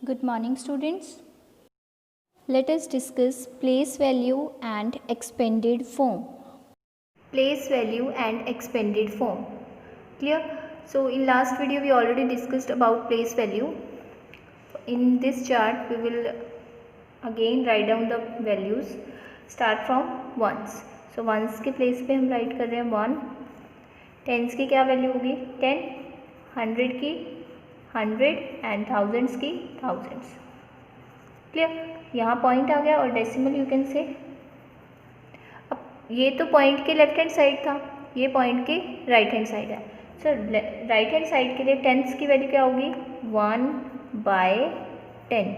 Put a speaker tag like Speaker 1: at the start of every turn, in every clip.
Speaker 1: Good morning, students. Let us discuss place value and expanded form. Place value and expanded form. Clear? So in last video we already discussed about place value. In this chart we will again write down the values. Start from ones. So ones के place पे हम write कर रहे हैं 1. Tens की क्या value होगी 10, 100 की 100 एंड थाउजेंड्स की थाउजेंड्स. क्लियर? यहाँ पॉइंट आ गया और डेसिमल यू कैन से. अब ये तो पॉइंट के लेफ्ट हैंड साइड था, ये पॉइंट के राइट हैंड साइड है. सो राइट हैंड साइड के लिए टेंस की वैल्यू क्या होगी 1/10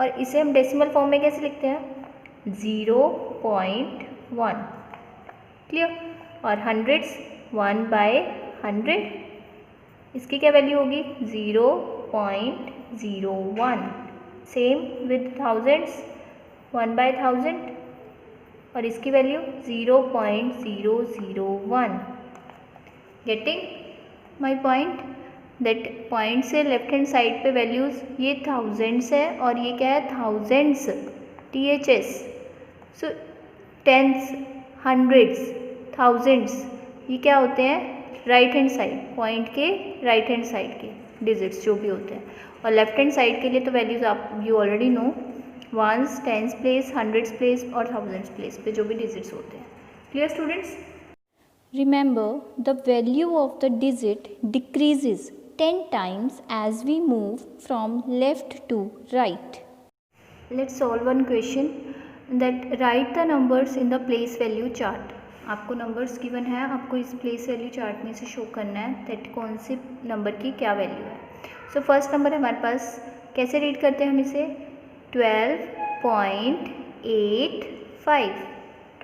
Speaker 1: और इसे हम डेसिमल फॉर्म में कैसे लिखते हैं 0.1. क्लियर? और हंड्रेड्स 1/100 इसकी क्या वैल्यू होगी 0.01. सेम विद थाउजेंड्स 1/1000 और इसकी value 0.001. Getting my point? That point से लेफ्ट हैंड साइड पे वैल्यूज़ ये थाउजेंड्स है और ये क्या है थाउजेंड्स THS. सो टेंस, हंड्रेड्स, थाउजेंड्स ये क्या होते हैं राइट हैंड साइड, पॉइंट के राइट हैंड साइड के डिजिट्स जो भी होते हैं. और लेफ्ट हैंड साइड के लिए तो वैल्यूज़ आप you already know, ones, tens place, hundreds place और थाउजेंड्स प्लेस पे जो भी डिजिट्स होते हैं. Clear students? Remember the value of the digit decreases 10 times as we move from left to right. Let's solve one question that write the numbers in the place value chart. आपको numbers given है, आपको इस place value chart में से show करना है that कौन से नंबर की क्या वैल्यू है. सो फर्स्ट नंबर हमारे पास, कैसे रीड करते हैं हम इसे 12.85.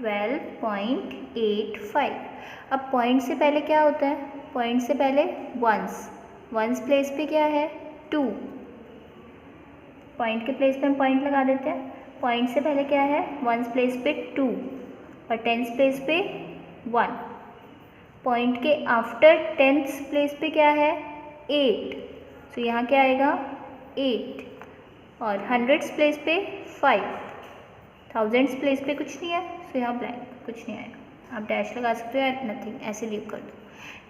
Speaker 1: 12.85. अब पॉइंट से पहले क्या होता है, पॉइंट से पहले वंस, वंस प्लेस पे क्या है 2. पॉइंट के प्लेस पे हम पॉइंट लगा देते हैं. पॉइंट से पहले क्या है वंस प्लेस पे 2 और टेंस प्लेस पे 1. पॉइंट के आफ्टर टेंस प्लेस पे क्या है 8. सो यहाँ क्या आएगा 8 और हंड्रेड्स प्लेस पे 5. थाउजेंड्स प्लेस पे कुछ नहीं है, सो यहाँ ब्लैंक, कुछ नहीं आएगा. आप डैश लगा सकते हो या नथिंग, ऐसे लीव कर दो.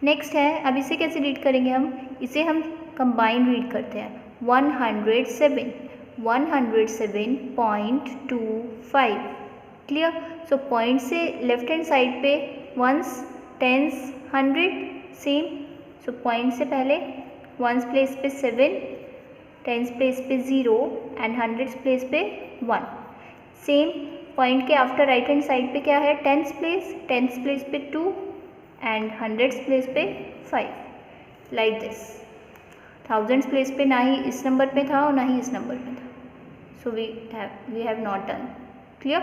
Speaker 1: नेक्स्ट है, अब इसे कैसे रीड करेंगे हम, इसे हम कंबाइन रीड करते हैं 107. 107.25. क्लियर? सो पॉइंट से लेफ्ट हैंड साइड पे ones, tens, 100 same. So point से पहले वंस प्लेस पे 7, टेंस प्लेस पे 0 एंड हंड्रेड्स प्लेस पे 1. सेम पॉइंट के आफ्टर राइट हैंड साइड पे क्या है टेंस प्लेस पे 2 एंड हंड्रेड्स प्लेस पे 5. Like this. थाउजेंड्स प्लेस पे ना ही इस नंबर पे था और ना ही इस नंबर पे था. So we have not done. Clear?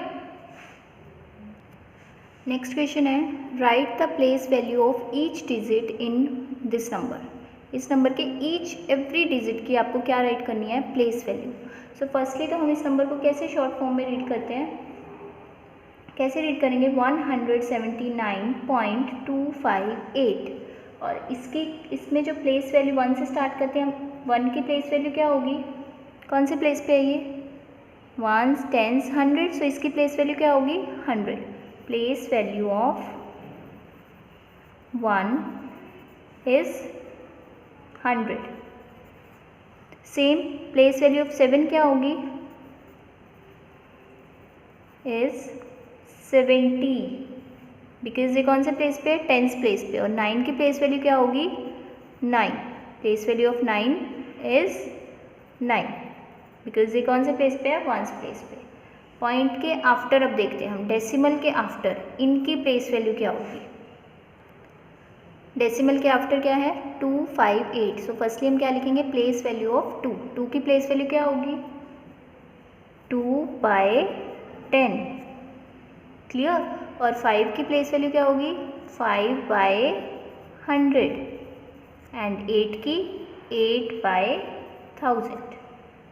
Speaker 1: Next question है, right the place value of each digit in this number. इस नंबर के ईच एवरी डिजिट की आपको क्या राइट करनी है प्लेस वैल्यू. सो फर्स्टली तो हम इस नंबर को कैसे शॉर्ट फॉर्म में रीड करते हैं, कैसे रीड करेंगे 179.258 और इसमें जो प्लेस वैल्यू 1 से स्टार्ट करते हैं हम, 1 की प्लेस वैल्यू क्या होगी, कौन से प्लेस पे है ये वंस, टेंस, 100. सो इसकी प्लेस वैल्यू क्या होगी 100. Place value of 1 is 100. Same place value of 7 क्या होगी इज 70 बिकॉज ये कौन से प्लेस पे है टेंस प्लेस पे. और 9 की प्लेस वैल्यू क्या होगी 9. Place value of 9 is 9 because ये कौन से प्लेस पे है वंस प्लेस पे. पॉइंट के आफ्टर अब देखते हैं हम, डेसिमल के आफ्टर इनकी प्लेस वैल्यू क्या होगी. डेसिमल के आफ्टर क्या है 258. सो फर्स्टली हम क्या लिखेंगे प्लेस वैल्यू ऑफ 2. 2 की प्लेस वैल्यू क्या होगी 2/10. क्लियर? और 5 की प्लेस वैल्यू क्या होगी 5/100 एंड 8 की 8/1000.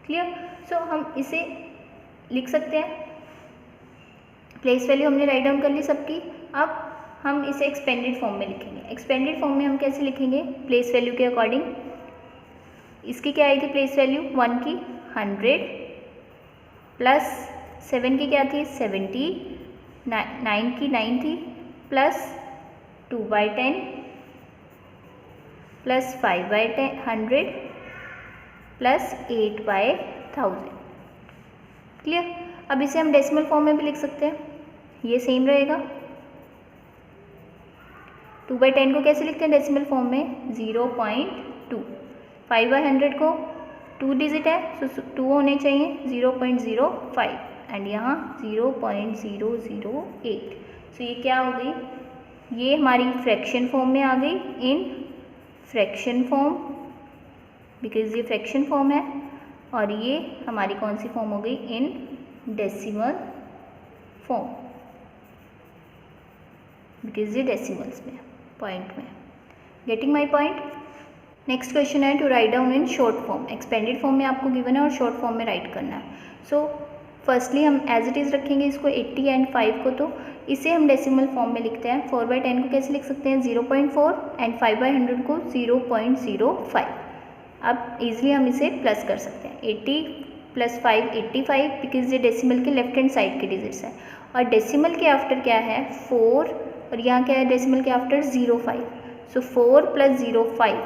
Speaker 1: क्लियर? सो हम इसे लिख सकते हैं, प्लेस वैल्यू हमने राइट डाउन कर ली सबकी. अब हम इसे एक्सपेंडेड फॉर्म में लिखेंगे. एक्सपेंडेड फॉर्म में हम कैसे लिखेंगे प्लेस वैल्यू के अकॉर्डिंग इसकी क्या आएगी प्लेस वैल्यू, 1 की 100 प्लस 7 की क्या थी 70, 9 की 9 थी प्लस 2/10 प्लस 5/100 प्लस 8/1000। क्लियर। अब इसे हम डेसिमल फॉर्म में भी लिख सकते हैं, ये सेम रहेगा। 2/10 को कैसे लिखते हैं डेसिमल फॉर्म में, 0.2। 5/100 को 2 डिजिट है तो 2 होने चाहिए, 0.05 एंड यहाँ 0.008। सो ये क्या हो गई, ये हमारी फ्रैक्शन फॉर्म में आ गई, इन फ्रैक्शन फॉर्म, बिकॉज ये फ्रैक्शन फॉर्म है, और ये हमारी कौन सी फॉर्म हो गई, इन डेसिमल फॉर्म, बिकॉज ये डेसिमल्स में पॉइंट में। Getting my point. Next question है to write down in short form. Expanded form में आपको गिवन है और शॉर्ट फॉर्म में राइट करना है। सो फर्स्टली हम एज इट इज़ रखेंगे इसको 80 एंड 5 को, तो इसे हम डेसिमल फॉर्म में लिखते हैं। 4/10 को कैसे लिख सकते हैं, 0.4 एंड 5/100 को 0.05। अब इजीली हम इसे प्लस कर सकते हैं, 80 + 5 85, बिकॉज ये डेसिमल के लेफ्ट हैंड साइड के डिजिट्स हैं, और डेसिमल के आफ्टर क्या है 4, और यहाँ क्या है डेसिमल के आफ्टर 0.5। सो 4 + 0.5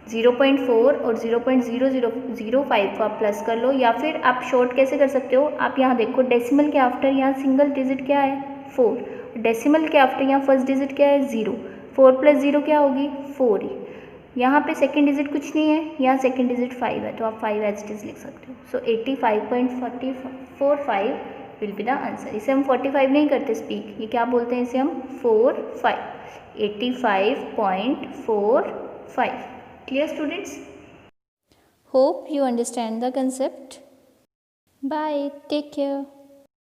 Speaker 1: 0.4 और 0.0005 को आप प्लस कर लो, या फिर आप शॉर्ट कैसे कर सकते हो, आप यहाँ देखो डेसिमल के आफ्टर यहाँ सिंगल डिजिट क्या है 4, डेसिमल के आफ्टर यहाँ फर्स्ट डिजिट क्या है 0, 4 + 0 क्या होगी 4 ही, यहाँ पे सेकंड डिजिट कुछ नहीं है, यहाँ सेकंड डिजिट 5 है, तो आप 5 एज इट इज लिख सकते हो। सो 85.45 विल बी द आंसर। इसे हम 45 नहीं करते स्पीक, ये क्या बोलते हैं, इसे हम 45, 85.45। Clear students? Hope you understand the concept. Bye. Take care.